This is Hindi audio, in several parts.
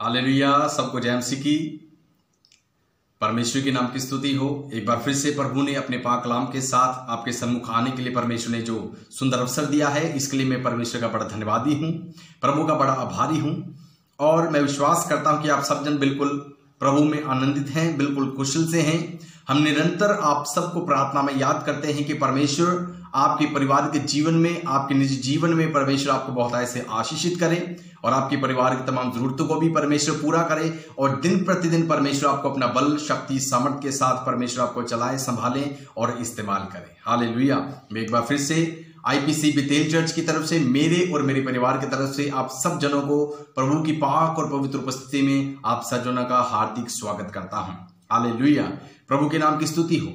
हालेलुया। सबको जय मसीह की। परमेश्वर के नाम की स्तुति हो। एक बार फिर से प्रभु ने अपने पाक कलाम के साथ आपके सम्मुख आने के लिए परमेश्वर ने जो सुंदर अवसर दिया है, इसके लिए मैं परमेश्वर का बड़ा धन्यवादी हूं, प्रभु का बड़ा आभारी हूं। और मैं विश्वास करता हूं कि आप सब जन बिल्कुल प्रभु में आनंदित हैं, बिल्कुल कुशल से हैं। हम निरंतर आप सबको प्रार्थना में याद करते हैं कि परमेश्वर आपके परिवार के जीवन में, आपके निजी जीवन में परमेश्वर आपको बहुत ऐसे आशीषित करे और आपके परिवार की तमाम जरूरतों को भी परमेश्वर पूरा करे और दिन प्रतिदिन परमेश्वर आपको अपना बल, शक्ति, सामर्थ के साथ परमेश्वर आपको चलाए, संभाले और इस्तेमाल करे। हालेलुया। मैं एक बार फिर से आईपीसी बेतेल चर्च की तरफ से, मेरे और मेरे परिवार की तरफ से आप सब जनों को प्रभु की पाक और पवित्र उपस्थिति में आप सब जनों का हार्दिक स्वागत करता हूं। हालेलुया। प्रभु के नाम की स्तुति हो।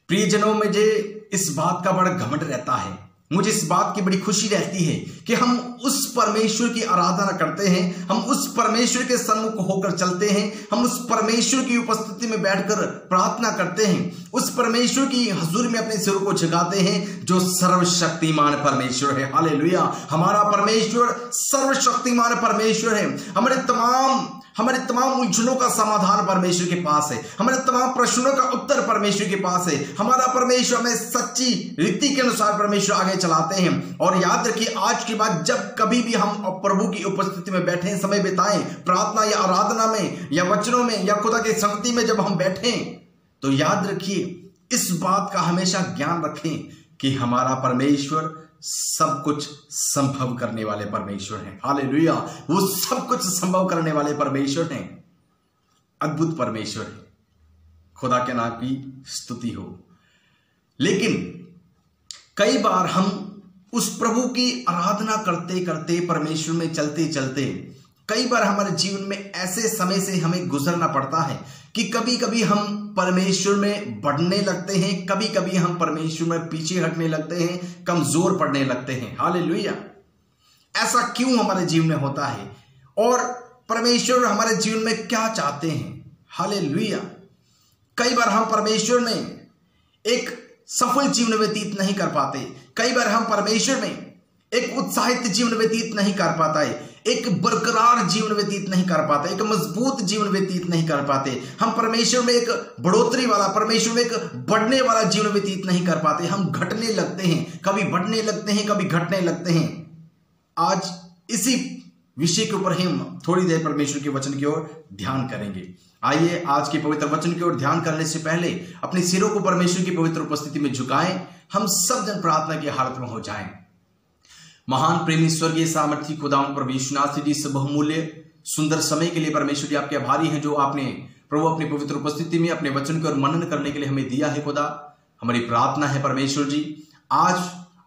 प्रिय जनों, मुझे इस बात का बड़ा घमंड रहता है, मुझे इस बात की बड़ी खुशी रहती है कि हम उस परमेश्वर की आराधना करते हैं, हम उस परमेश्वर के सम्मुख होकर चलते हैं, हम उस परमेश्वर की उपस्थिति में बैठकर प्रार्थना करते हैं, उस परमेश्वर की हजूर में अपने सिर को झुकाते हैं जो सर्वशक्तिमान परमेश्वर है। हालेलुया। हमारा परमेश्वर सर्वशक्तिमान परमेश्वर है। हमारे तमाम उलझनों का समाधान परमेश्वर के पास है, हमारे तमाम प्रश्नों का उत्तर परमेश्वर के पास है। हमारा परमेश्वर हमें सच्ची रीति के अनुसार परमेश्वर आगे चलाते हैं। और याद रखिए, आज के बाद जब कभी भी हम प्रभु की उपस्थिति में बैठें, समय बिताएं, प्रार्थना या आराधना में या वचनों में या खुदा की संगति में जब हम बैठें, तो याद रखिए, इस बात का हमेशा ज्ञान रखें कि हमारा परमेश्वर सब कुछ संभव करने वाले परमेश्वर हैं। हालेलुया। वो सब कुछ संभव करने वाले परमेश्वर हैं, अद्भुत परमेश्वर है। खुदा के नाम की स्तुति हो। लेकिन कई बार हम उस प्रभु की आराधना करते करते, परमेश्वर में चलते चलते, कई बार हमारे जीवन में ऐसे समय से हमें गुजरना पड़ता है कि कभी कभी हम परमेश्वर में बढ़ने लगते हैं, कभी कभी हम परमेश्वर में पीछे हटने लगते हैं, कमजोर पड़ने लगते हैं। हालेलुया। ऐसा क्यों हमारे जीवन में होता है और परमेश्वर हमारे जीवन में क्या चाहते हैं? हालेलुया। कई बार हम परमेश्वर में एक सफल जीवन व्यतीत नहीं कर पाते, कई बार हम परमेश्वर में एक उत्साहित जीवन व्यतीत नहीं कर पाता है, एक बरकरार जीवन व्यतीत नहीं कर पाते, एक मजबूत जीवन व्यतीत नहीं कर पाते। हम परमेश्वर में एक बढ़ोतरी वाला, परमेश्वर में एक बढ़ने वाला जीवन व्यतीत नहीं कर पाते। हम घटने लगते हैं, कभी बढ़ने लगते हैं, कभी घटने लगते हैं। आज इसी विषय के ऊपर हम थोड़ी देर परमेश्वर के वचन की ओर ध्यान करेंगे। आइए आज के पवित्र वचन की ओर ध्यान करने से पहले अपने सिरों को परमेश्वर की पवित्र उपस्थिति में झुकाएं। हम सब जन प्रार्थना की हालत में हो जाएं। महान प्रेमी स्वर्गीय सामर्थी खुदावंद प्रभु यीशु नासरी जी, इस बहुमूल्य सुंदर समय के लिए परमेश्वर जी आपके आभारी हैं जो आपने प्रभु अपनी पवित्र उपस्थिति में अपने वचन की ओर मनन करने के लिए हमें दिया है। खुदा, हमारी प्रार्थना है परमेश्वर जी, आज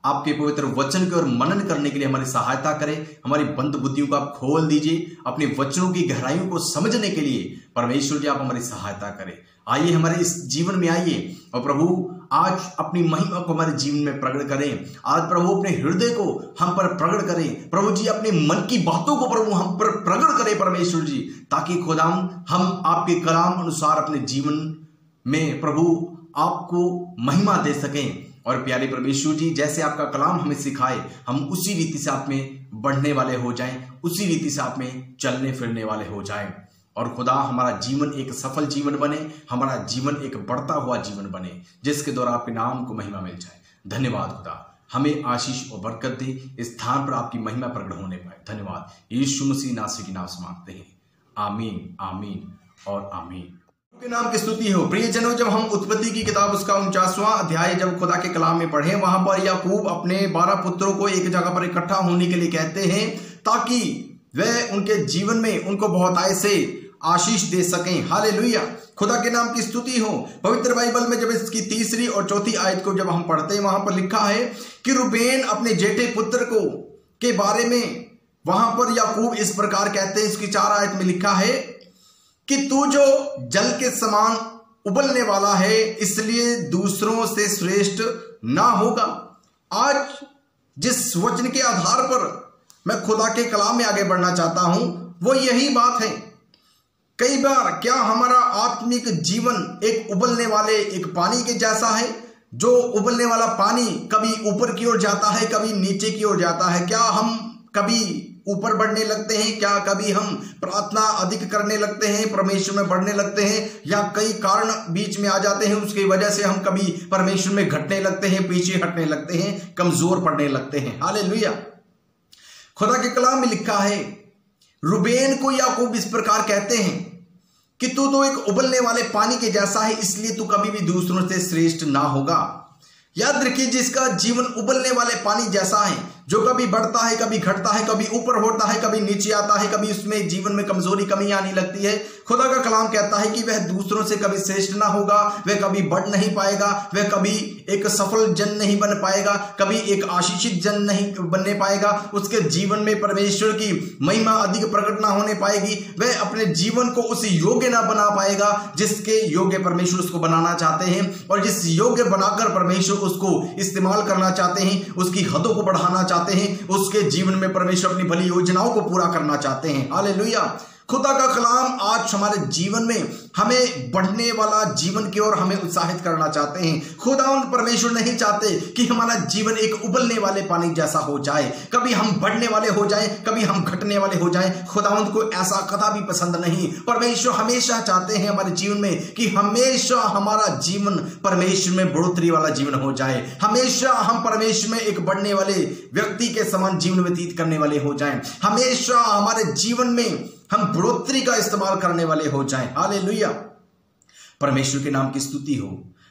आपके पवित्र वचन की ओर मनन करने के लिए हमारी सहायता करें। हमारी बंद बुद्धियों को आप खोल दीजिए, अपने वचनों की गहराइयों को समझने के लिए परमेश्वर जी आप हमारी सहायता करें। आइए हमारे इस जीवन में आइए और प्रभु आज अपनी महिमा को हमारे जीवन में प्रकट करें। आज प्रभु अपने हृदय को हम पर प्रकट करें। प्रभु जी अपने मन की बातों को प्रभु हम पर प्रकट करें परमेश्वर जी, ताकि खुदा हम आपके कलाम अनुसार अपने जीवन में प्रभु आपको महिमा दे सकें। और प्यारे परमेश्वर जी, जैसे आपका कलाम हमें सिखाए, हम उसी रीति से आप में बढ़ने वाले हो जाएं, उसी रीति से आप में चलने फिरने वाले हो जाएं। और खुदा हमारा जीवन एक सफल जीवन बने, हमारा जीवन एक बढ़ता हुआ जीवन बने, जिसके द्वारा आपके नाम को महिमा मिल जाए। धन्यवाद खुदा, हमें आशीष और बरकत दे, इस स्थान पर आपकी महिमा प्रकट होने पाए। धन्यवाद। यीशु मसीह नासरी के नाम से मांगते हैं, आमीन, आमीन और आमीन। के नाम की स्तुति हो। प्रिय जनों, जब हम उत्पत्ति की किताब उसका 49वां अध्याय जब खुदा के कलाम में पढ़े, वहां पर याकूब अपने 12 पुत्रों को एक जगह पर इकट्ठा होने के लिए कहते हैं ताकि वह उनके जीवन में उनको बहुत ऐसे आशीष दे सकें। हालेलुया। खुदा के नाम की स्तुति हो। पवित्र बाइबल में जब इसकी 3री और 4थी आयत को जब हम पढ़ते हैं, वहां पर लिखा है कि रूबेन अपने जेठे पुत्र को के बारे में वहां पर याकूब इस प्रकार कहते हैं, इसकी 4 आयत में लिखा है कि तू जो जल के समान उबलने वाला है, इसलिए दूसरों से श्रेष्ठ ना होगा। आज जिस वचन के आधार पर मैं खुदा के कलाम में आगे बढ़ना चाहता हूं, वो यही बात है। कई बार क्या हमारा आत्मिक जीवन एक उबलने वाले एक पानी के जैसा है, जो उबलने वाला पानी कभी ऊपर की ओर जाता है, कभी नीचे की ओर जाता है? क्या हम कभी ऊपर बढ़ने लगते हैं? क्या कभी हम प्रार्थना अधिक करने लगते हैं, परमेश्वर में बढ़ने लगते हैं, या कई कारण बीच में आ जाते हैं, उसकी वजह से हम कभी परमेश्वर में घटने लगते हैं, पीछे हटने लगते हैं, कमजोर पड़ने लगते हैं। हालेलुया। खुदा के कलाम में लिखा है, रूबेन को याकूब इस प्रकार कहते हैं कि तू तो एक उबलने वाले पानी के जैसा है, इसलिए तू कभी भी दूसरों से श्रेष्ठ ना होगा। याद रखिए, जिसका जीवन उबलने वाले पानी जैसा है, जो कभी बढ़ता है, कभी घटता है, कभी ऊपर होता है, कभी नीचे आता है, कभी उसमें जीवन में कमजोरी कमी आने लगती है, खुदा का कलाम कहता है कि वह दूसरों से कभी श्रेष्ठ ना होगा, वह कभी बढ़ नहीं पाएगा, वह कभी एक सफल जन नहीं बन पाएगा, कभी एक आशीषित जन नहीं बनने पाएगा, उसके जीवन में परमेश्वर की महिमा अधिक प्रकट ना होने पाएगी, वह अपने जीवन को उस योग्य ना बना पाएगा जिसके योग्य परमेश्वर उसको बनाना चाहते हैं, और जिस योग्य बनाकर परमेश्वर उसको इस्तेमाल करना चाहते हैं, उसकी हदों को बढ़ाना चाहते हैं, उसके जीवन में परमेश्वर अपनी भली योजनाओं को पूरा करना चाहते हैं। हालेलुया। खुदा का कलाम आज हमारे जीवन में हमें बढ़ने वाला जीवन की ओर हमें उत्साहित करना चाहते हैं। खुदावंद परमेश्वर नहीं चाहते कि हमारा जीवन एक उबलने वाले पानी जैसा हो जाए, कभी हम बढ़ने वाले हो जाएं, कभी हम घटने वाले हो जाएं। खुदावंद को ऐसा कदापि पसंद नहीं। परमेश्वर हमेशा चाहते हैं हमारे जीवन में कि हमेशा हमारा जीवन परमेश्वर में बढ़ोतरी वाला जीवन हो जाए, हमेशा हम परमेश्वर में एक बढ़ने वाले व्यक्ति के समान जीवन व्यतीत करने वाले हो जाएं, हमेशा हमारे जीवन में हम बढ़ोतरी का इस्तेमाल करने वाले हो जाएं। हालेलुया। परमेश्वर के नाम की स्तुति हो।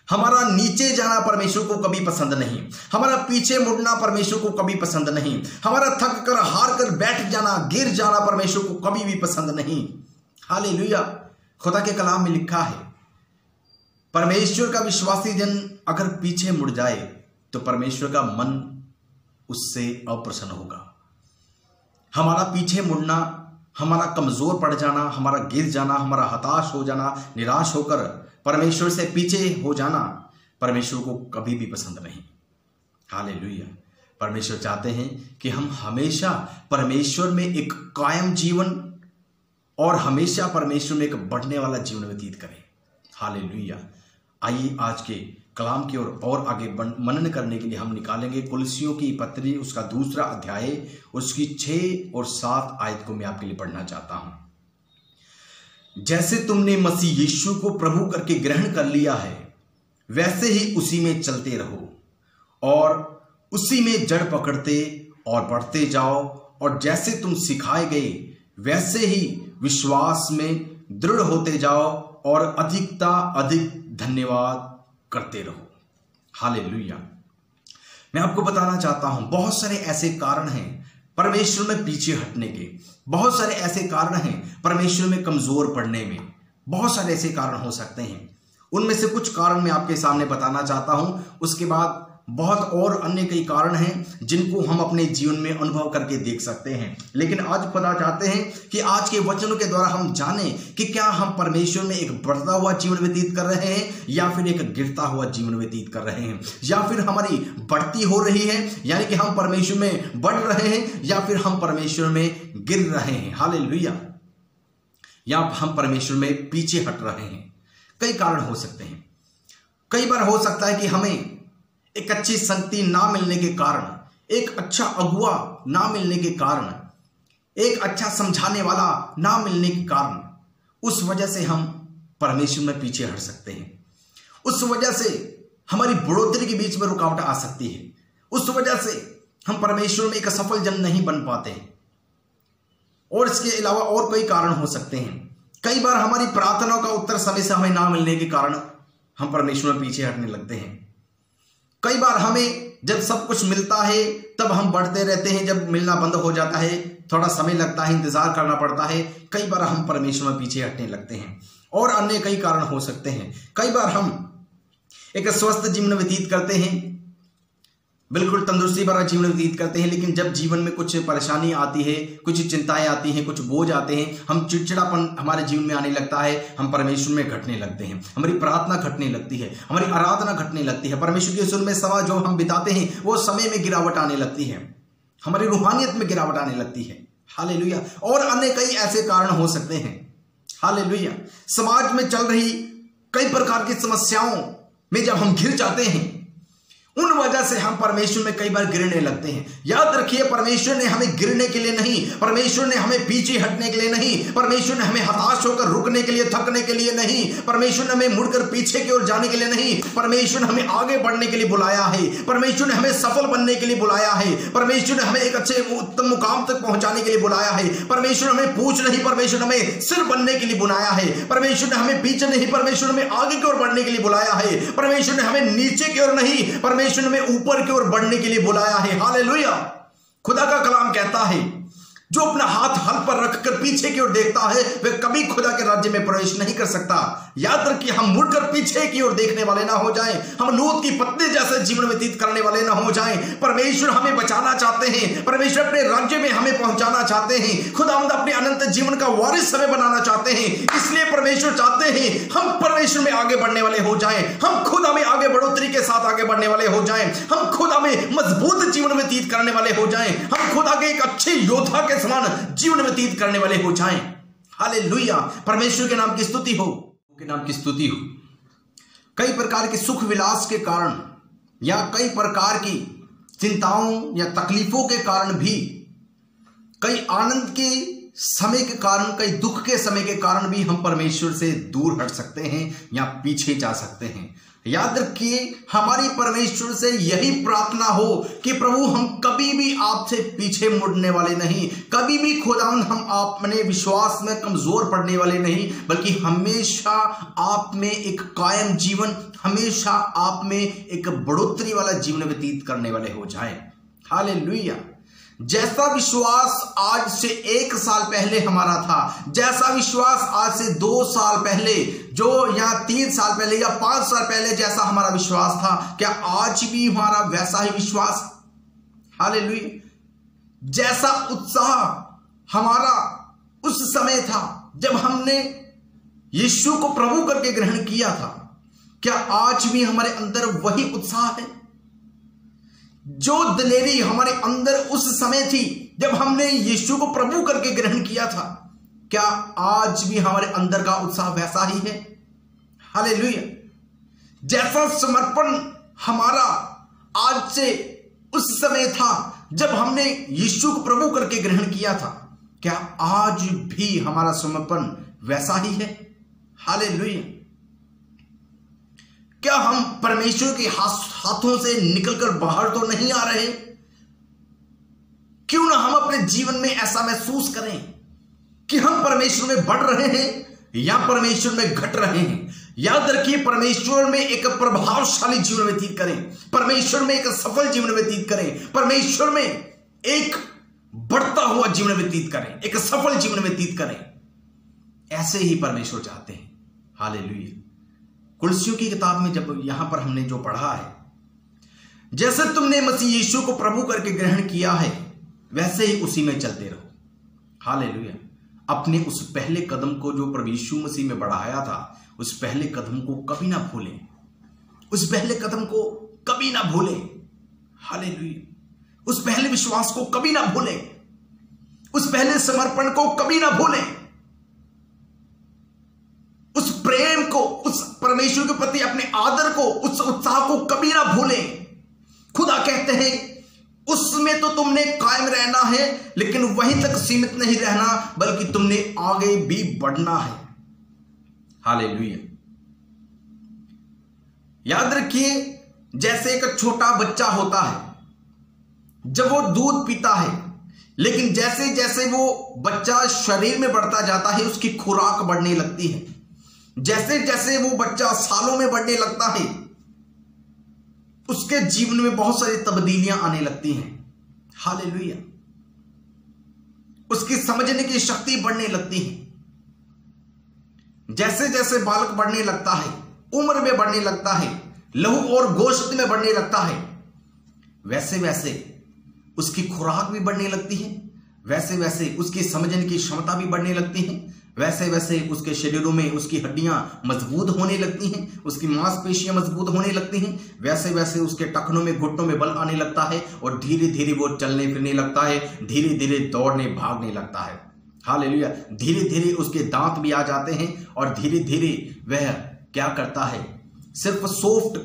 हमारा नीचे जाना परमेश्वर को कभी पसंद नहीं, हमारा पीछे मुड़ना परमेश्वर को कभी पसंद नहीं, हमारा थक कर हार कर बैठ जाना, गिर जाना परमेश्वर को कभी भी पसंद नहीं। हालेलुया। खुदा के कलाम में लिखा है, परमेश्वर का विश्वासी जन अगर पीछे मुड़ जाए तो परमेश्वर का मन उससे अप्रसन्न होगा। हमारा पीछे मुड़ना, हमारा कमजोर पड़ जाना, हमारा गिर जाना, हमारा हताश हो जाना, निराश होकर परमेश्वर से पीछे हो जाना परमेश्वर को कभी भी पसंद नहीं। हालेलुया। परमेश्वर चाहते हैं कि हम हमेशा परमेश्वर में एक कायम जीवन और हमेशा परमेश्वर में एक बढ़ने वाला जीवन व्यतीत करें। हालेलुया। आइए आज के कलाम की ओर और आगे मनन करने के लिए हम निकालेंगे कुलसियों की पत्री, उसका 2 अध्याय, उसकी 6 और 7 आयत को मैं आपके लिए पढ़ना चाहता हूं। जैसे तुमने मसीह यीशु को प्रभु करके ग्रहण कर लिया है, वैसे ही उसी में चलते रहो और उसी में जड़ पकड़ते और बढ़ते जाओ, और जैसे तुम सिखाए गए वैसे ही विश्वास में दृढ़ होते जाओ और अधिक धन्यवाद करते रहो। हालेलुया। मैं आपको बताना चाहता हूं, बहुत सारे ऐसे कारण हैं परमेश्वर में पीछे हटने के, बहुत सारे ऐसे कारण हैं परमेश्वर में कमजोर पड़ने में, बहुत सारे ऐसे कारण हो सकते हैं। उनमें से कुछ कारण मैं आपके सामने बताना चाहता हूं, उसके बाद बहुत और अन्य कई कारण हैं जिनको हम अपने जीवन में अनुभव करके देख सकते हैं। लेकिन आज खुदा चाहते हैं कि आज के वचनों के द्वारा हम जानें कि क्या हम परमेश्वर में एक बढ़ता हुआ जीवन व्यतीत कर रहे हैं या फिर एक गिरता हुआ जीवन व्यतीत कर रहे हैं, या फिर हमारी बढ़ती हो रही है यानी कि हम परमेश्वर में बढ़ रहे हैं, या फिर हम परमेश्वर में गिर रहे हैं। हालेलुया। या हम परमेश्वर में पीछे हट रहे हैं। कई कारण हो सकते हैं। कई बार हो सकता है कि हमें एक अच्छी संगति ना मिलने के कारण, एक अच्छा अगुआ ना मिलने के कारण, एक अच्छा समझाने वाला ना मिलने के कारण, उस वजह से हम परमेश्वर में पीछे हट सकते हैं। उस वजह से हमारी बढ़ोतरी के बीच में रुकावट आ सकती है। उस वजह से हम परमेश्वर में एक सफल जन नहीं बन पाते। और इसके अलावा और कई कारण हो सकते हैं। कई बार हमारी प्रार्थनाओं का उत्तर समय से हमें ना मिलने के कारण हम परमेश्वर में पीछे हटने लगते हैं। कई बार हमें जब सब कुछ मिलता है तब हम बढ़ते रहते हैं, जब मिलना बंद हो जाता है थोड़ा समय लगता है, इंतजार करना पड़ता है, कई बार हम परमेश्वर में पीछे हटने लगते हैं। और अन्य कई कारण हो सकते हैं। कई बार हम एक स्वस्थ जीवन व्यतीत करते हैं, बिल्कुल तंदुरुस्ती भरा जीवन व्यतीत करते हैं, लेकिन जब जीवन में कुछ परेशानी आती है, कुछ चिंताएं आती हैं, कुछ बोझ आते हैं, हम चिड़चिड़ापन हमारे जीवन में आने लगता है, हम परमेश्वर में घटने लगते हैं, हमारी प्रार्थना घटने लगती है, हमारी आराधना घटने लगती है, परमेश्वर के सुर में समय जो हम बिताते हैं वो समय में गिरावट आने लगती है, हमारी रूहानियत में गिरावट आने लगती है। हालेलुया। और अन्य कई ऐसे कारण हो सकते हैं। हालेलुया। समाज में चल रही कई प्रकार की समस्याओं में जब हम घिर जाते हैं, उन वजह से हम परमेश्वर में कई बार गिरने लगते हैं। याद रखिए, परमेश्वर ने हमें गिरने के लिए नहीं, परमेश्वर ने हमें पीछे हटने के लिए नहीं, परमेश्वर ने हमें हताश होकर रुकने के लिए, थकने के लिए नहीं, परमेश्वर ने हमें मुड़कर पीछे की ओर जाने के लिए नहीं, परमेश्वर ने हमें आगे बढ़ने के लिए बुलाया है। परमेश्वर ने हमें सफल बनने के लिए बुलाया है। परमेश्वर ने हमें एक अच्छे उत्तम मुकाम तक पहुंचाने के लिए बुलाया है। परमेश्वर ने हमें पूछ नहीं, परमेश्वर ने हमें सिर बनने के लिए बुलाया है। परमेश्वर ने हमें पीछे नहीं, परमेश्वर ने हमें आगे की ओर बढ़ने के लिए बुलाया है। परमेश्वर ने हमें नीचे की ओर नहीं, परमेश्वर ने हमें ऊपर की ओर बढ़ने के लिए बुलाया है। हालेलुया। खुदा का कलाम कहता है, जो अपना हाथ हल पर रखकर पीछे की ओर देखता है वह कभी खुदा के राज्य में प्रवेश नहीं कर सकता। याद रखिए, हम मुड़कर पीछे की ओर देखने वाले ना हो जाएं, हम लूत की पत्नी जैसे जीवन व्यतीत करने वाले ना हो जाएं। परमेश्वर हमें बचाना चाहते हैं, परमेश्वर अपने राज्य में हमें पहुंचाना चाहते हैं, खुदावंद अपने अनंत जीवन का वारिस हमें बनाना चाहते हैं। इसलिए परमेश्वर चाहते हैं हम परमेश्वर में आगे बढ़ने वाले हो जाएं, हम खुदा में आगे बढ़ोतरी के साथ आगे बढ़ने वाले हो जाएं, हम खुदा में मजबूत जीवन व्यतीत करने वाले हो जाएं, हम खुदा के एक अच्छे योद्धा के समान जीवन व्यतीत करने वाले हो जाएं। हालेलुया। परमेश्वर के नाम की स्तुति हो, के नाम की स्तुति हो। कई प्रकार के सुख विलास के कारण या कई प्रकार की चिंताओं या तकलीफों के कारण भी, कई आनंद के समय के कारण, कई दुख के समय के कारण भी हम परमेश्वर से दूर हट सकते हैं या पीछे जा सकते हैं। याद रखिए, हमारी परमेश्वर से यही प्रार्थना हो कि प्रभु हम कभी भी आपसे पीछे मुड़ने वाले नहीं, कभी भी खुदावंद हम अपने विश्वास में कमजोर पड़ने वाले नहीं, बल्कि हमेशा आप में एक कायम जीवन, हमेशा आप में एक बढ़ोतरी वाला जीवन व्यतीत करने वाले हो जाएं। हालेलुया। जैसा विश्वास आज से 1 साल पहले हमारा था, जैसा विश्वास आज से 2 साल पहले, जो या 3 साल पहले या 5 साल पहले जैसा हमारा विश्वास था, क्या आज भी हमारा वैसा ही विश्वास? हालेलुया। जैसा उत्साह हमारा उस समय था जब हमने यीशु को प्रभु करके ग्रहण किया था, क्या आज भी हमारे अंदर वही उत्साह है? जो दिलेरी हमारे अंदर उस समय थी जब हमने यीशु को प्रभु करके ग्रहण किया था, क्या आज भी हमारे अंदर का उत्साह वैसा ही है? हालेलुया। जैसा समर्पण हमारा आज से उस समय था जब हमने यीशु को प्रभु करके ग्रहण किया था, क्या आज भी हमारा समर्पण वैसा ही है? हालेलुया। क्या हम परमेश्वर के हाथों से निकलकर बाहर तो नहीं आ रहे? क्यों ना हम अपने जीवन में ऐसा महसूस करें कि हम परमेश्वर में बढ़ रहे हैं या परमेश्वर में घट रहे हैं। याद रखिए, परमेश्वर में एक प्रभावशाली जीवन व्यतीत करें, परमेश्वर में एक सफल जीवन व्यतीत करें, परमेश्वर में एक बढ़ता हुआ जीवन व्यतीत करें, एक सफल जीवन व्यतीत करें। ऐसे ही परमेश्वर चाहते हैं। हालेलुया। कुलसियों की किताब में जब यहां पर हमने जो पढ़ा है, जैसे तुमने मसीह यीशु को प्रभु करके ग्रहण किया है वैसे ही उसी में चलते रहो। हालेलुया। अपने उस पहले कदम को जो प्रभु यीशु मसीह में बढ़ाया था, उस पहले कदम को कभी ना भूलें, उस पहले कदम को कभी ना भूलें। हालेलुया। उस पहले विश्वास को कभी ना भूलें, उस पहले समर्पण को कभी ना भूलें, उस प्रेम को, उस परमेश्वर के प्रति अपने आदर को, उस उत्साह को कभी ना भूलें। खुदा कहते हैं उसमें तो तुमने कायम रहना है, लेकिन वहीं तक सीमित नहीं रहना, बल्कि तुमने आगे भी बढ़ना है। हालेलुया। याद रखिए, जैसे एक छोटा बच्चा होता है, जब वो दूध पीता है, लेकिन जैसे जैसे वो बच्चा शरीर में बढ़ता जाता है, उसकी खुराक बढ़ने लगती है। जैसे जैसे वो बच्चा सालों में बढ़ने लगता है, उसके जीवन में बहुत सारी तब्दीलियां आने लगती हैं। हालेलुया। उसकी समझने की शक्ति बढ़ने लगती है। जैसे जैसे बालक बढ़ने लगता है, उम्र में बढ़ने लगता है, लहू और गोश्त में बढ़ने लगता है, वैसे वैसे उसकी खुराक भी बढ़ने लगती है, वैसे वैसे उसकी समझने की क्षमता भी बढ़ने लगती है, वैसे वैसे उसके शरीरों में उसकी हड्डियां मजबूत होने लगती हैं, उसकी मांसपेशियां मजबूत होने लगती हैं, वैसे वैसे उसके टखनों में, घुटनों में बल आने लगता है, और धीरे धीरे वो चलने फिरने लगता है, धीरे धीरे दौड़ने भागने लगता है। हालेलुया। धीरे धीरे उसके दांत भी आ जाते हैं, और धीरे धीरे वह क्या करता है, सिर्फ सॉफ्ट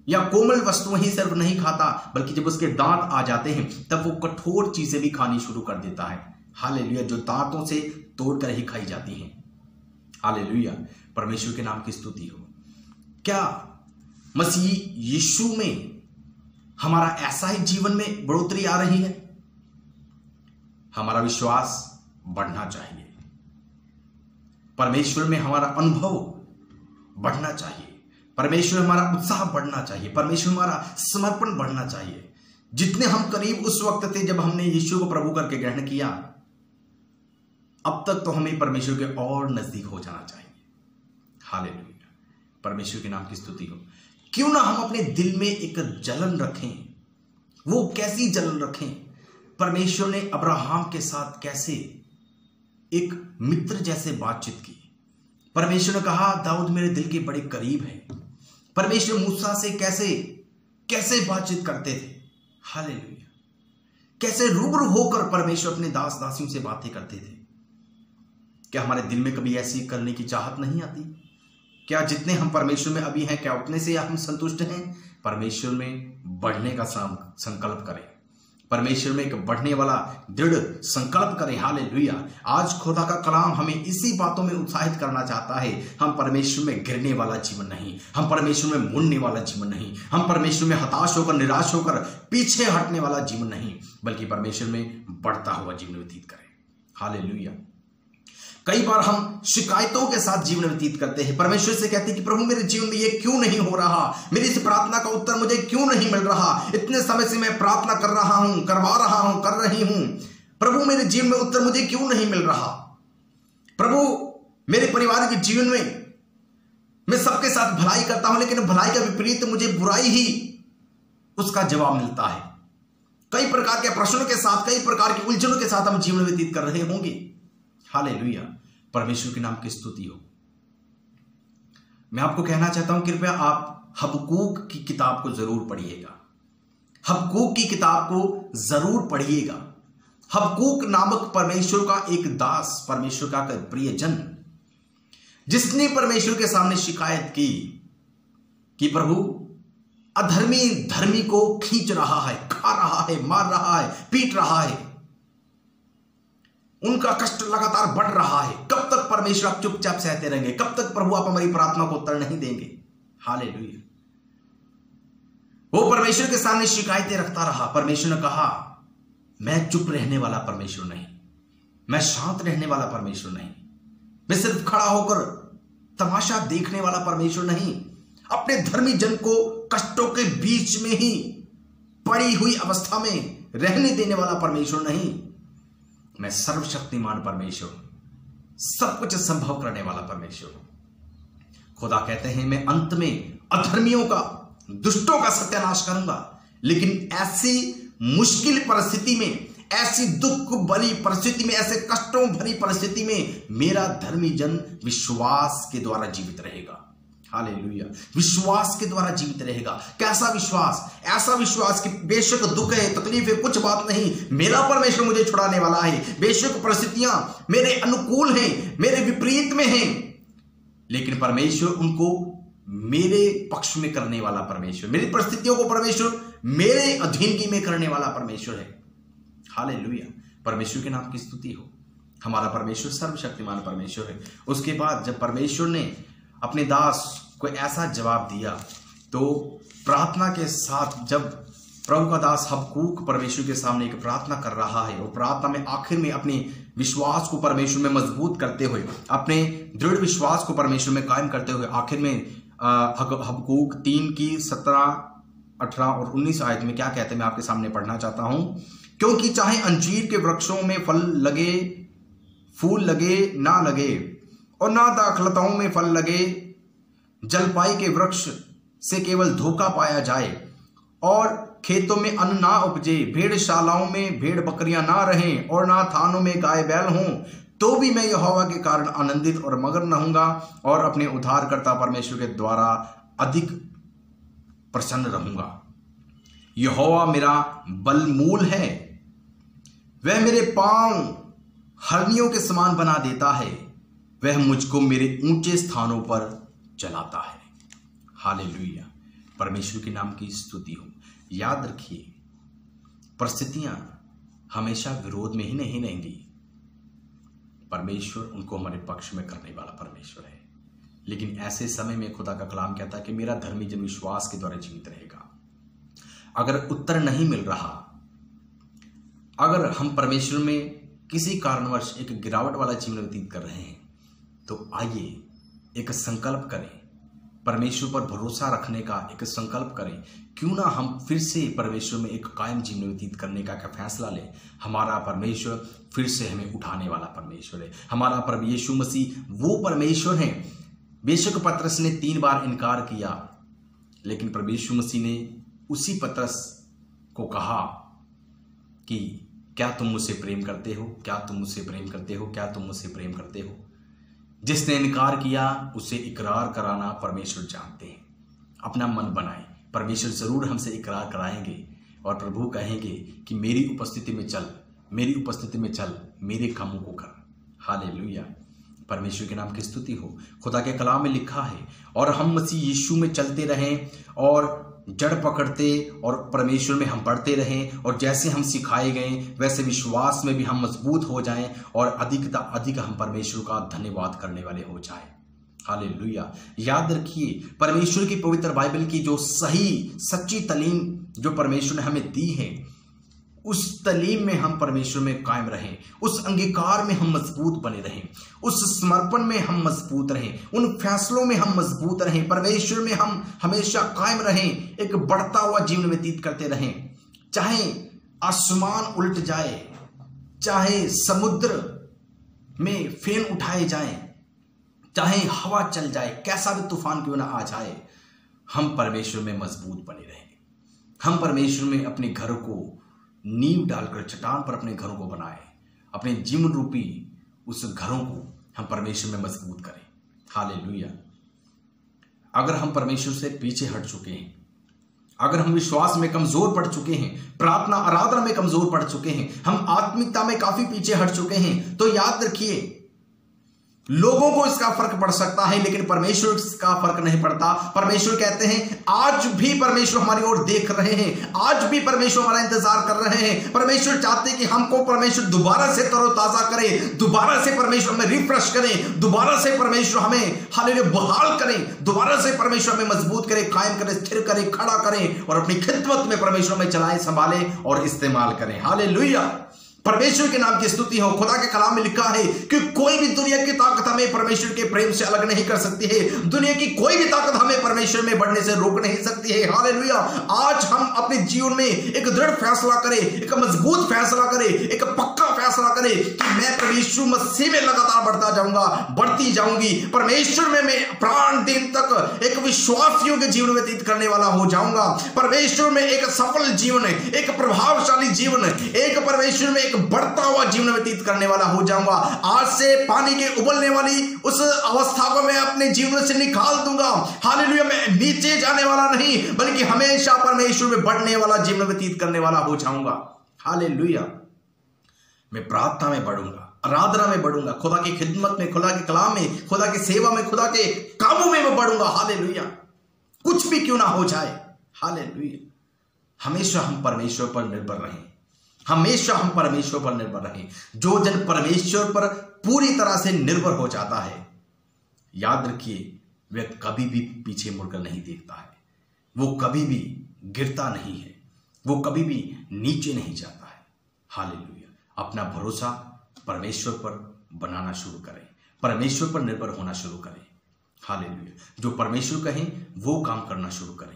या कोमल वस्तुएं ही सिर्फ नहीं खाता, बल्कि जब उसके दांत आ जाते हैं तब वो कठोर चीजें भी खानी शुरू कर देता है। हालेलुया, जो दांतों से तोड़कर ही खाई जाती हैं। हालेलुया, परमेश्वर के नाम की स्तुति हो। क्या मसीह यीशु में हमारा ऐसा ही जीवन में बढ़ोतरी आ रही है? हमारा विश्वास बढ़ना चाहिए, परमेश्वर में हमारा अनुभव बढ़ना चाहिए, परमेश्वर हमारा उत्साह बढ़ना चाहिए, परमेश्वर हमारा समर्पण बढ़ना चाहिए। जितने हम करीब उस वक्त थे जब हमने यीशु को प्रभु करके ग्रहण किया, अब तक तो हमें परमेश्वर के और नजदीक हो जाना चाहिए। हालेलुया, परमेश्वर के नाम की स्तुति हो। क्यों ना हम अपने दिल में एक जलन रखें। वो कैसी जलन रखें? परमेश्वर ने अब्राहम के साथ कैसे एक मित्र जैसे बातचीत की। परमेश्वर ने कहा दाऊद मेरे दिल के बड़े करीब है। परमेश्वर मूसा से कैसे बातचीत करते थे। हालेलुया, कैसे रूबरू होकर परमेश्वर अपने दास दासियों से बातें करते थे। क्या हमारे दिल में कभी ऐसी करने की चाहत नहीं आती? क्या जितने हम परमेश्वर में अभी हैं, क्या उतने से हम संतुष्ट हैं? परमेश्वर में बढ़ने का संकल्प करें, परमेश्वर में एक बढ़ने वाला दृढ़ संकल्प करें। हालेलुया, आज खुदा का कलाम हमें इसी बातों में उत्साहित करना चाहता है। हम परमेश्वर में गिरने वाला जीवन नहीं, हम परमेश्वर में मुड़ने वाला जीवन नहीं, हम परमेश्वर में हताश होकर निराश होकर पीछे हटने वाला जीवन नहीं, बल्कि परमेश्वर में बढ़ता हुआ जीवन व्यतीत करें। हालेलुया, कई बार हम शिकायतों के साथ जीवन व्यतीत करते हैं। परमेश्वर से कहते हैं कि प्रभु मेरे जीवन में ये क्यों नहीं हो रहा, मेरी इस प्रार्थना का उत्तर मुझे क्यों नहीं मिल रहा, इतने समय से मैं प्रार्थना कर रहा हूं, करवा रहा हूं, कर रही हूं, प्रभु मेरे जीवन में उत्तर मुझे क्यों नहीं मिल रहा। प्रभु मेरे परिवार के जीवन में मैं सबके साथ भलाई करता हूं, लेकिन भलाई का विपरीत मुझे बुराई ही उसका जवाब मिलता है। कई प्रकार के प्रश्नों के साथ, कई प्रकार की उलझनों के साथ हम जीवन व्यतीत कर रहे होंगे। हालेलुया, परमेश्वर के नाम की स्तुति हो। मैं आपको कहना चाहता हूं, कृपया आप हबक्कूक की किताब को जरूर पढ़िएगा। हबक्कूक की किताब को जरूर पढ़िएगा। हबक्कूक नामक परमेश्वर का एक दास, परमेश्वर का प्रियजन, जिसने परमेश्वर के सामने शिकायत की कि प्रभु अधर्मी धर्मी को खींच रहा है, खा रहा है, मार रहा है, पीट रहा है, उनका कष्ट लगातार बढ़ रहा है। कब तक परमेश्वर आप चुपचाप सहते रहेंगे? कब तक प्रभु आप हमारी प्रार्थना को उत्तर नहीं देंगे? हालेलुया, वो परमेश्वर के सामने शिकायतें रखता रहा। परमेश्वर ने कहा मैं चुप रहने वाला परमेश्वर नहीं, मैं शांत रहने वाला परमेश्वर नहीं, मैं सिर्फ खड़ा होकर तमाशा देखने वाला परमेश्वर नहीं, अपने धर्मी जन को कष्टों के बीच में ही पड़ी हुई अवस्था में रहने देने वाला परमेश्वर नहीं, मैं सर्वशक्तिमान परमेश्वर, सब कुछ संभव करने वाला परमेश्वर। खुदा कहते हैं मैं अंत में अधर्मियों का, दुष्टों का सत्यानाश करूंगा। लेकिन ऐसी मुश्किल परिस्थिति में, ऐसी दुख भरी परिस्थिति में, ऐसे कष्टों भरी परिस्थिति में मेरा धर्मी जन विश्वास के द्वारा जीवित रहेगा। हालेलुया, विश्वास के द्वारा जीवित रहेगा। कैसा विश्वास? ऐसा विश्वास कि बेशक दुख है, तकलीफ है, कुछ बात नहीं, मेरा परमेश्वर मुझे छुड़ाने वाला है। बेशक परिस्थितियां मेरे अनुकूल हैं, मेरे विपरीत में हैं, लेकिन परमेश्वर उनको मेरे पक्ष में करने वाला परमेश्वर, मेरी परिस्थितियों को परमेश्वर मेरे अधीनगी में करने वाला परमेश्वर है। हालेलुया, परमेश्वर के नाम की स्तुति हो। हमारा परमेश्वर सर्वशक्तिमान परमेश्वर है। उसके बाद जब परमेश्वर ने अपने दास को ऐसा जवाब दिया, तो प्रार्थना के साथ जब प्रभु का दास हबक्कूक परमेश्वर के सामने एक प्रार्थना कर रहा है, वो प्रार्थना में आखिर में अपने विश्वास को परमेश्वर में मजबूत करते हुए, अपने दृढ़ विश्वास को परमेश्वर में कायम करते हुए, आखिर में हबक्कूक 3 की 17, 18 और 19 आयत में क्या कहते हैं, मैं आपके सामने पढ़ना चाहता हूं। क्योंकि चाहे अंजीर के वृक्षों में फल लगे, फूल लगे ना लगे, और ना दाखलताओं में फल लगे, जलपाई के वृक्ष से केवल धोखा पाया जाए, और खेतों में अन्न ना उपजे, भेड़शालाओं में भेड़ बकरियां ना रहें, और ना थानों में गाय बैल हों, तो भी मैं यहोवा के कारण आनंदित और मगन रहूंगा, और अपने उद्धारकर्ता परमेश्वर के द्वारा अधिक प्रसन्न रहूंगा। यहोवा मेरा बलमूल है, वह मेरे पांव हरनियों के समान बना देता है, वह मुझको मेरे ऊंचे स्थानों पर चलाता है। हालेलुया, परमेश्वर के नाम की स्तुति हो। याद रखिए, परिस्थितियां हमेशा विरोध में ही नहीं रहेंगी। परमेश्वर उनको हमारे पक्ष में करने वाला परमेश्वर है। लेकिन ऐसे समय में खुदा का कलाम कहता है कि मेरा धर्मी जन विश्वास के द्वारा जीवित रहेगा। अगर उत्तर नहीं मिल रहा, अगर हम परमेश्वर में किसी कारणवश एक गिरावट वाला जीवन व्यतीत कर रहे हैं, तो आइए एक संकल्प करें, परमेश्वर पर भरोसा रखने का एक संकल्प करें। क्यों ना हम फिर से परमेश्वर में एक कायम जीवन व्यतीत करने का फैसला लें। हमारा परमेश्वर फिर से हमें उठाने वाला परमेश्वर है। हमारा प्रभु यीशु मसीह वो परमेश्वर है। बेशक पतरस ने 3 बार इनकार किया, लेकिन प्रभु यीशु मसीह ने उसी पतरस को कहा कि क्या तुम मुझसे प्रेम करते हो? क्या तुम मुझसे प्रेम करते हो? क्या तुम मुझसे प्रेम करते हो? जिसने इनकार किया उसे इकरार कराना परमेश्वर जानते हैं। अपना मन बनाए, परमेश्वर जरूर हमसे इकरार कराएंगे और प्रभु कहेंगे कि मेरी उपस्थिति में चल, मेरी उपस्थिति में चल, मेरे कामों को कर। हालेलुया, परमेश्वर के नाम की स्तुति हो। खुदा के कलाम में लिखा है, और हम मसीह यीशु में चलते रहें और जड़ पकड़ते और परमेश्वर में हम बढ़ते रहें, और जैसे हम सिखाए गए वैसे विश्वास में भी हम मजबूत हो जाएं और अधिक हम परमेश्वर का धन्यवाद करने वाले हो जाएं। हालेलुया। याद रखिए, परमेश्वर की पवित्र बाइबल की जो सही सच्ची तालीम जो परमेश्वर ने हमें दी है, उस तालीम में हम परमेश्वर में कायम रहें, उस अंगीकार में हम मजबूत बने रहें, उस समर्पण में हम मजबूत रहें, उन फैसलों में हम मजबूत रहें, परमेश्वर में हम हमेशा कायम रहें, एक बढ़ता हुआ जीवन व्यतीत करते रहें। चाहे आसमान उल्ट जाए, चाहे समुद्र में फेन उठाए जाएं, चाहे हवा चल जाए, कैसा भी तूफान क्यों ना आ जाए, हम परमेश्वर में मजबूत बने रहेंगे। हम परमेश्वर में अपने घर को नींव डालकर चट्टान पर अपने घरों को बनाए, अपने जीवन रूपी उस घरों को हम परमेश्वर में मजबूत करें। हालेलुया। अगर हम परमेश्वर से पीछे हट चुके हैं, अगर हम विश्वास में कमजोर पड़ चुके हैं, प्रार्थना आराधना में कमजोर पड़ चुके हैं, हम आत्मिकता में काफी पीछे हट चुके हैं, तो याद रखिए, लोगों को इसका फर्क पड़ सकता है लेकिन परमेश्वर का फर्क नहीं पड़ता। परमेश्वर कहते हैं आज भी परमेश्वर हमारी ओर देख रहे हैं, आज भी परमेश्वर हमारा इंतजार कर रहे हैं। परमेश्वर चाहते हैं कि हमको परमेश्वर दोबारा से तरोताजा करे, दोबारा से परमेश्वर हमें रिफ्रेश करें, दोबारा से परमेश्वर हमें हालेलुया बहाल करें, दोबारा से परमेश्वर हमें मजबूत करे, कायम करे, स्थिर करे, खड़ा करें और अपनी खिदमत में परमेश्वर में चलाएं, संभालें और इस्तेमाल करें। हालेलुया, परमेश्वर के नाम की स्तुति हो। खुदा के कलाम में लिखा है कि कोई भी दुनिया की ताकत हमें परमेश्वर के प्रेम से अलग नहीं कर सकती है। दुनिया की कोई भी ताकत हमें परमेश्वर में बढ़ने से रोक नहीं सकती है। हालेलुया। आज हम अपने जीवन में एक दृढ़ फैसला करें, एक मजबूत फैसला करें, एक पक्का फैसला करें कि मैं परमेश्वर मसीह में लगातार बढ़ता जाऊंगा, बढ़ती जाऊंगी। परमेश्वर में मैं प्राण दिन तक एक विश्वास योग्य जीवन व्यतीत करने वाला हो जाऊंगा। परमेश्वर में एक सफल जीवन, एक प्रभावशाली जीवन, एक परमेश्वर में बढ़ता हुआ जीवन व्यतीत करने वाला हो जाऊंगा। आज से पानी के उबलने वाली उस अवस्था को मैं अपने जीवन से निकाल दूंगा। हालेलुया, मैं नीचे जाने वाला नहीं बल्कि हमेशा परमेश्वर में बढ़ने वाला जीवन व्यतीत करने वाला हो जाऊंगा। हालेलुया, मैं प्रार्थना में बढ़ूंगा, आराधना में बढ़ूंगा, खुदा की खिदमत में, खुदा के कलाम में, खुदा की सेवा में, खुदा के कामों में मैं बढ़ूंगा। हालेलुया, कुछ भी क्यों ना हो जाए। हालेलुया, हमेशा हम परमेश्वर पर निर्भर रहें, हमेशा हम परमेश्वर पर निर्भर रहें। जो जन परमेश्वर पर पूरी तरह से निर्भर हो जाता है, याद रखिए, वह कभी भी पीछे मुड़कर नहीं देखता है, वो कभी भी गिरता नहीं है, वो कभी भी नीचे नहीं जाता है। हालेलुया, अपना भरोसा परमेश्वर पर बनाना शुरू करें, परमेश्वर पर निर्भर होना शुरू करें। हालेलुया, जो परमेश्वर कहें वो काम करना शुरू करें।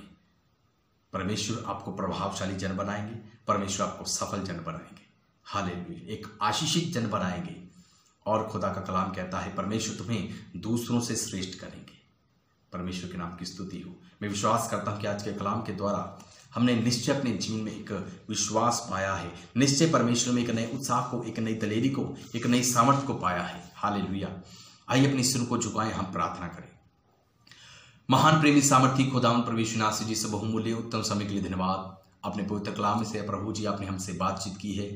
परमेश्वर आपको प्रभावशाली जन बनाएंगे, परमेश्वर आपको सफल जन बनाएंगे। हालेलुया, एक आशीषित जन बनाएंगे। और खुदा का कलाम कहता है परमेश्वर तुम्हें दूसरों से श्रेष्ठ करेंगे। परमेश्वर के नाम की स्तुति हो। मैं विश्वास करता हूं कि आज के कलाम के द्वारा हमने निश्चय अपने जीवन में एक विश्वास पाया है, निश्चय परमेश्वर में एक नए उत्साह को, एक नई दलेरी को, एक नई सामर्थ्य को पाया है। हालेलुया, आइए अपने सिर को झुकाएं, हम प्रार्थना करें। महान प्रेमी सामर्थी खुदावंद परमेश्वर नाथ जी से बहुमूल्य उत्तम समय के लिए धन्यवाद। अपने पवित्र कलाम से प्रभु जी आपने हमसे बातचीत की है,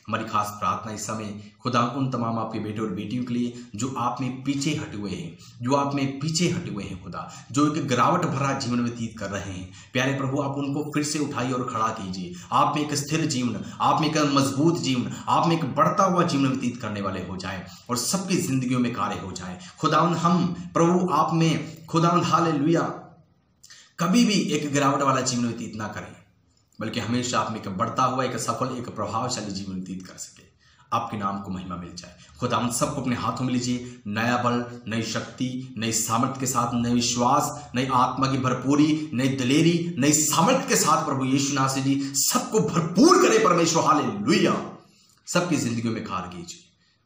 हमारी खास प्रार्थना इस समय खुदा उन तमाम आपके बेटे और बेटियों के लिए जो आप में पीछे हटे हुए हैं, जो आप में पीछे हटे हुए हैं खुदा, जो एक गिरावट भरा जीवन व्यतीत कर रहे हैं, प्यारे प्रभु आप उनको फिर से उठाइए और खड़ा कीजिए। आप में एक स्थिर जीवन, आप में एक मजबूत जीवन, आप में एक बढ़ता हुआ जीवन व्यतीत करने वाले हो जाए और सबकी जिंदगियों में कार्य हो जाए। खुदावंद हम प्रभु आप में खुदावंद हालेलुया कभी भी एक गिरावट वाला जीवन व्यतीत ना करें, बल्कि हमेशा आप में एक बढ़ता हुआ एक सफल एक प्रभावशाली जीवन व्यतीत कर सके। आपके नाम को महिमा मिल जाए। खुदावंद सबको अपने हाथों में लीजिए, नया बल, नई शक्ति, नई सामर्थ्य के साथ, नई विश्वास, नई आत्मा की भरपूरी, नई दिलेरी, नई सामर्थ्य के साथ प्रभु यीशु नासरी जी सबको भरपूर करे परमेश्वर। हालेलुया सबकी जिंदगियों में कार्य कीजिए।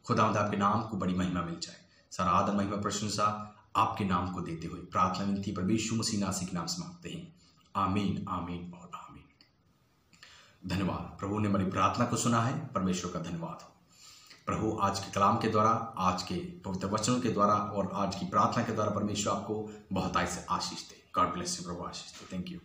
खुदावंद आपके नाम को बड़ी महिमा मिल जाए। सारा आदर महिमा प्रशंसा आपके नाम को देते हुए प्रार्थना विनती प्रभु यीशु मसीह नासरी के नाम से मांगते हैं। आमीन, आमीन और आमीन। धन्यवाद, प्रभु ने मेरी प्रार्थना को सुना है। परमेश्वर का धन्यवाद हो। प्रभु आज के कलाम के द्वारा, आज के पवित्र वचनों के द्वारा और आज की प्रार्थना के द्वारा परमेश्वर आपको बहुत से आशीष दे। God bless you. प्रभु आशीष दे। Thank you.